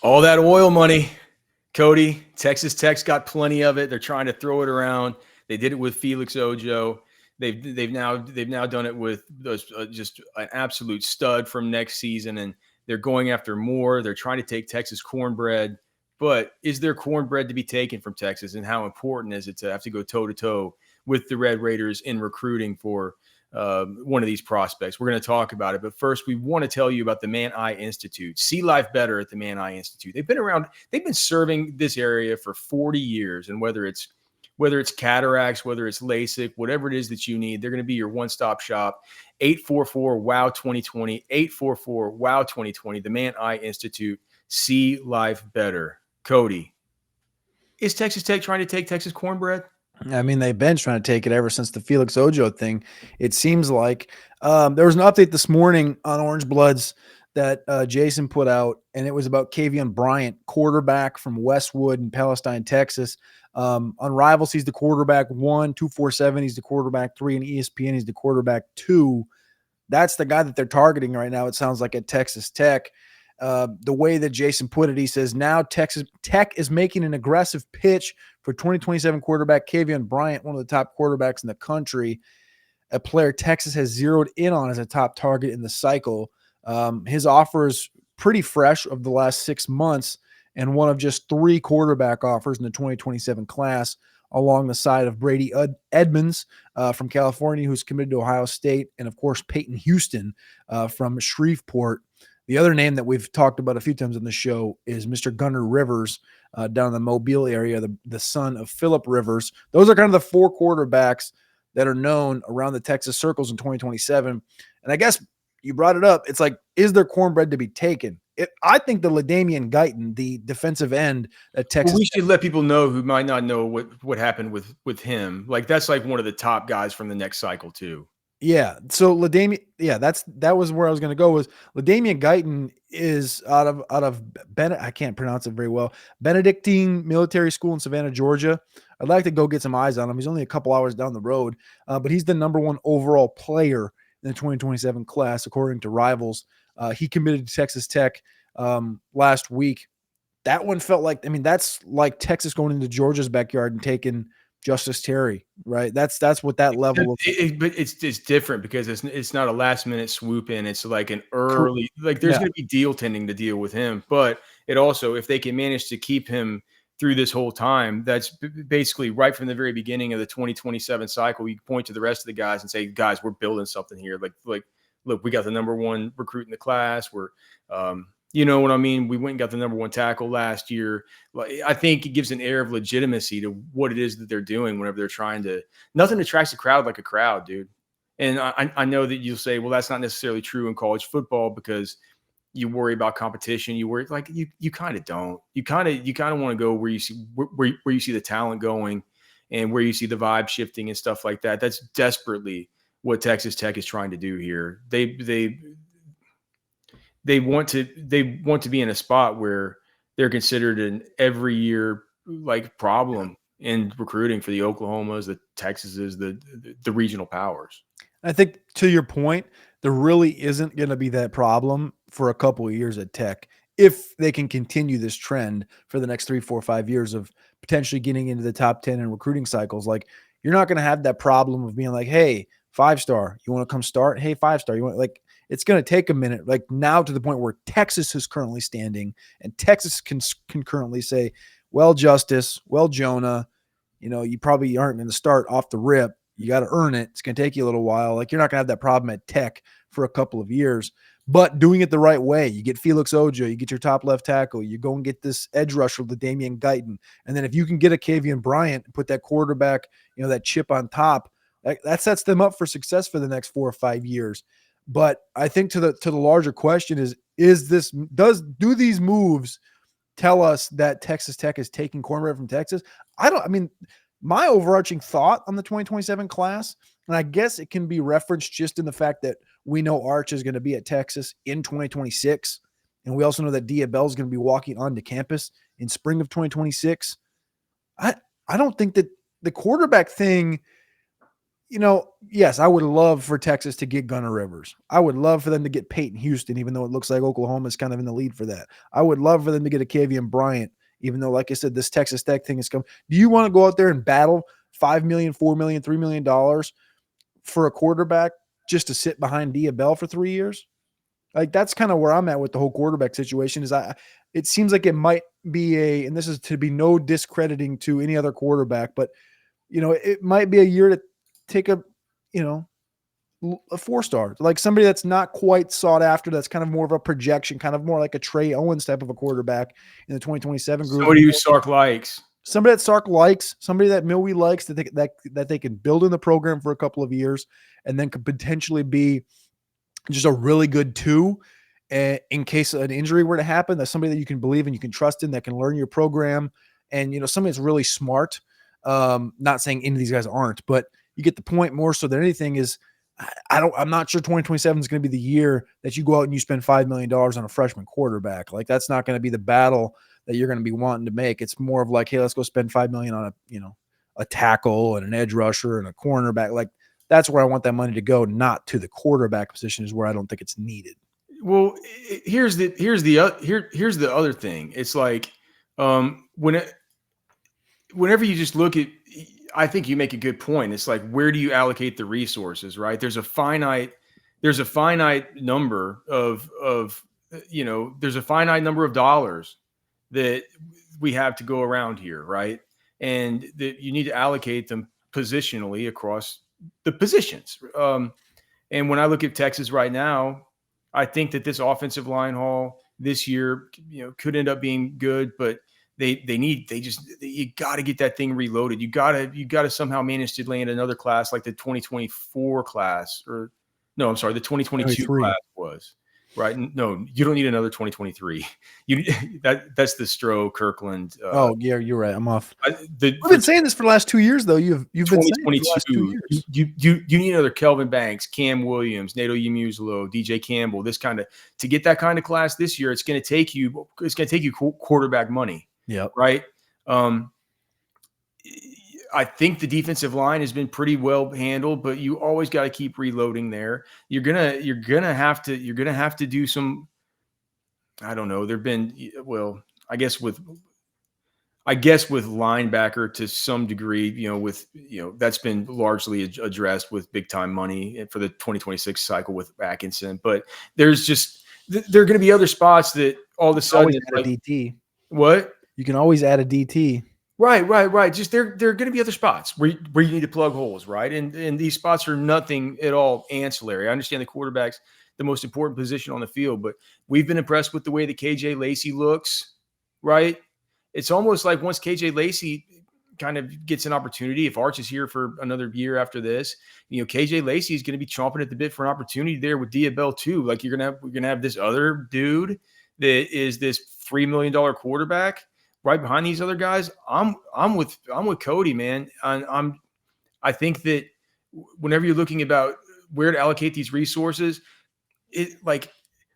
All that oil money, Cody. Texas Tech's got plenty of it. They're trying to throw it around. They did it with Felix Ojo. They've now done it with those, just an absolute stud from next season, and they're going after more. They're trying to take Texas cornbread, but is there cornbread to be taken from Texas, and how important is it to have to go toe to toe with the Red Raiders in recruiting for one of these prospects? We're going to talk about it, but first we want to tell you about the Man Eye Institute. See life better at the Man Eye Institute. They've been serving this area for 40 years, and whether it's cataracts, whether it's LASIK, whatever it is that you need, they're going to be your one-stop shop. 844-WOW-2020, 844-WOW-2020, the Man Eye Institute. See life better. Cody, is Texas Tech trying to take Texas cornbread? I mean, they've been trying to take it ever since the Felix Ojo thing. It seems like there was an update this morning on Orange Bloods that Jason put out, and it was about Kavion Bryant, quarterback from Westwood in Palestine, Texas. On Rivals, he's the quarterback 1, 247. He's the quarterback 3, and ESPN, he's the quarterback 2. That's the guy that they're targeting right now, it sounds like, at Texas Tech. The way that Jason put it, he says, now Texas Tech is making an aggressive pitch for 2027 quarterback Kavion Bryant, one of the top quarterbacks in the country, a player Texas has zeroed in on as a top target in the cycle. His offer is pretty fresh of the last 6 months and one of just 3 quarterback offers in the 2027 class, along the side of Brady Edmonds from California, who's committed to Ohio State, and, of course, Peyton Houston from Shreveport. The other name that we've talked about a few times on the show is Mr. Gunnar Rivers down in the Mobile area, the son of Phillip Rivers. Those are kind of the 4 quarterbacks that are known around the Texas circles in 2027. And I guess you brought it up. It's like, is there cornbread to be taken? I think the LaDainian Guyton, the defensive end at Texas. Well, we should let people know who might not know what happened with him. Like, that's like one of the top guys from the next cycle too. Yeah. So LaDainian, that was where I was going to go. Was LaDainian Guyton is out of I can't pronounce it very well. Benedictine Military School in Savannah, Georgia. I'd like to go get some eyes on him. He's only a couple hours down the road, but he's the number 1 overall player in the 2027 class, according to Rivals. He committed to Texas Tech last week. That one felt like, that's like Texas going into Georgia's backyard and taking Justice Terry, right? That's what that level of. But it's different because it's not a last minute swoop in. It's like an early, like there's going to be deal tending to deal with him. But it also, if they can manage to keep him through this whole time, that's basically right from the very beginning of the 2027 cycle. You point to the rest of the guys and say, guys, we're building something here. Like, look, we got the number 1 recruit in the class. We're, you know what I mean? We went and got the number 1 tackle last year. I think it gives an air of legitimacy to what it is that they're doing whenever they're trying to. Nothing attracts a crowd like a crowd, dude. And I know that you'll say, well, that's not necessarily true in college football because you worry about competition. You worry, like, you kind of don't. You kind of want to go where you see where you see the talent going and where you see the vibe shifting and stuff like that. That's desperately what Texas Tech is trying to do here. They want to be in a spot where they're considered an every year like problem in recruiting for the Oklahomas, the Texases, the regional powers. I think, to your point, there really isn't going to be that problem for a couple of years at Tech if they can continue this trend for the next 3, 4, 5 years of potentially getting into the top 10 in recruiting cycles. Like, you're not going to have that problem of being like, hey, 5-star, you want to come start? Hey, 5-star, you want, like, it's going to take a minute, like now, to the point where Texas is currently standing, and Texas can currently say, well, Justice, well, Jonah, you probably aren't going to start off the rip. You got to earn it. It's going to take you a little while. Like, you're not going to have that problem at Tech for a couple of years, but doing it the right way. You get Felix Ojo, you get your top left tackle, you go and get this edge rusher, LaDainian Guyton. And then if you can get a Kavion Bryant and put that quarterback, that chip on top, that sets them up for success for the next 4 or 5 years. But I think to the larger question do these moves tell us that Texas Tech is taking cornbread from Texas? My overarching thought on the 2027 class, and I guess it can be referenced just in the fact that we know Arch is going to be at Texas in 2026, and we also know that Dia Bell is going to be walking onto campus in spring of 2026. I don't think that the quarterback thing yes, I would love for Texas to get Gunnar Rivers. I would love for them to get Peyton Houston, even though it looks like Oklahoma is kind of in the lead for that. I would love for them to get a Kavian Bryant, even though, like I said, this Texas Tech thing is coming. Do you want to go out there and battle $5 million, $4 million, $3 million for a quarterback just to sit behind Dia Bell for 3 years? Like, that's kind of where I'm at with the whole quarterback situation. It seems like it might be and this is to be no discrediting to any other quarterback, but it might be a year to take a 4-star, like somebody that's not quite sought after. That's kind of more of a projection, kind of more like a Trey Owens type of a quarterback in the 2027 group. Somebody who Sark likes. Somebody that Sark likes, somebody that Milwee likes, that they can build in the program for a couple of years and then could potentially be just a really good 2 in case an injury were to happen. That's somebody that you can believe in, you can trust in, that can learn your program, and somebody that's really smart. Not saying any of these guys aren't, but you get the point. More so than anything is, I'm not sure 2027 is going to be the year that you go out and you spend $5 million on a freshman quarterback. Like, that's not going to be the battle that you're going to be wanting to make. It's more of like, hey, let's go spend $5 million on a tackle and an edge rusher and a cornerback. Like, that's where I want that money to go, not to the quarterback position, is where I don't think it's needed. Well, here's the other thing. It's like, whenever you just look at, I think you make a good point. It's like, where do you allocate the resources, right? There's a finite number there's a finite number of dollars that we have to go around here, right? And that you need to allocate them positionally across the positions. And when I look at Texas right now, I think that this offensive line haul this year, could end up being good, but you got to get that thing reloaded. You got to somehow manage to land another class like the 2024 class, or no, I'm sorry, the 2022 class was, right? No, you don't need another 2023. That's the Stroh Kirkland. Yeah, you're right. I'm off. We've been saying this for the last 2 years, though. You've been saying it for the last 2 years. You need another Kelvin Banks, Cam Williams, Nato Yamuslo, DJ Campbell. To get that kind of class this year, it's going to take you quarterback money. Yeah. Right. I think the defensive line has been pretty well handled, but you always got to keep reloading there. You're gonna have to do some. I don't know. There've been, I guess with linebacker to some degree, that's been largely addressed with big time money for the 2026 cycle with Atkinson. But there's just there are going to be other spots that all of a sudden add a DT. What? You can always add a DT. Right. Just there are going to be other spots where you need to plug holes, right? And these spots are nothing at all ancillary. I understand the quarterback's the most important position on the field, but we've been impressed with the way that KJ Lacey looks, right? It's almost like once KJ Lacey kind of gets an opportunity, if Arch is here for another year after this, KJ Lacey is going to be chomping at the bit for an opportunity there with Dia Bell too. Like, we're going to have this other dude that is this $3 million quarterback right behind these other guys. I'm with Cody, man. I think that whenever you're looking about where to allocate these resources,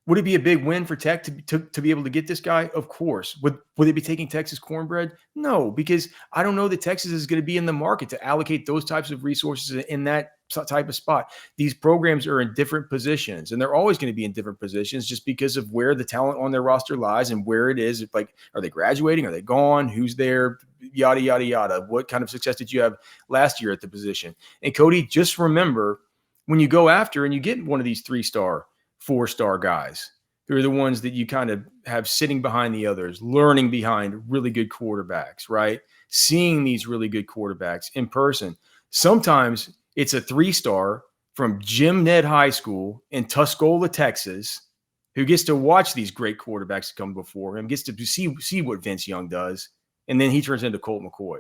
would it be a big win for Tech to be able to get this guy? Of course. Would they be taking Texas cornbread? No, because I don't know that Texas is going to be in the market to allocate those types of resources in that type of spot. These programs are in different positions, and they're always going to be in different positions just because of where the talent on their roster lies and where it is. Like, are they graduating? Are they gone? Who's there? Yada, yada, yada. What kind of success did you have last year at the position? And Cody, just remember, when you go after and you get one of these 3-star, 4-star guys, they're the ones that you kind of have sitting behind the others, learning behind really good quarterbacks, right? Seeing these really good quarterbacks in person. Sometimes it's a 3-star from Jim Ned High School in Tuscola, Texas, who gets to watch these great quarterbacks come before him, gets to see what Vince Young does, and then he turns into Colt McCoy.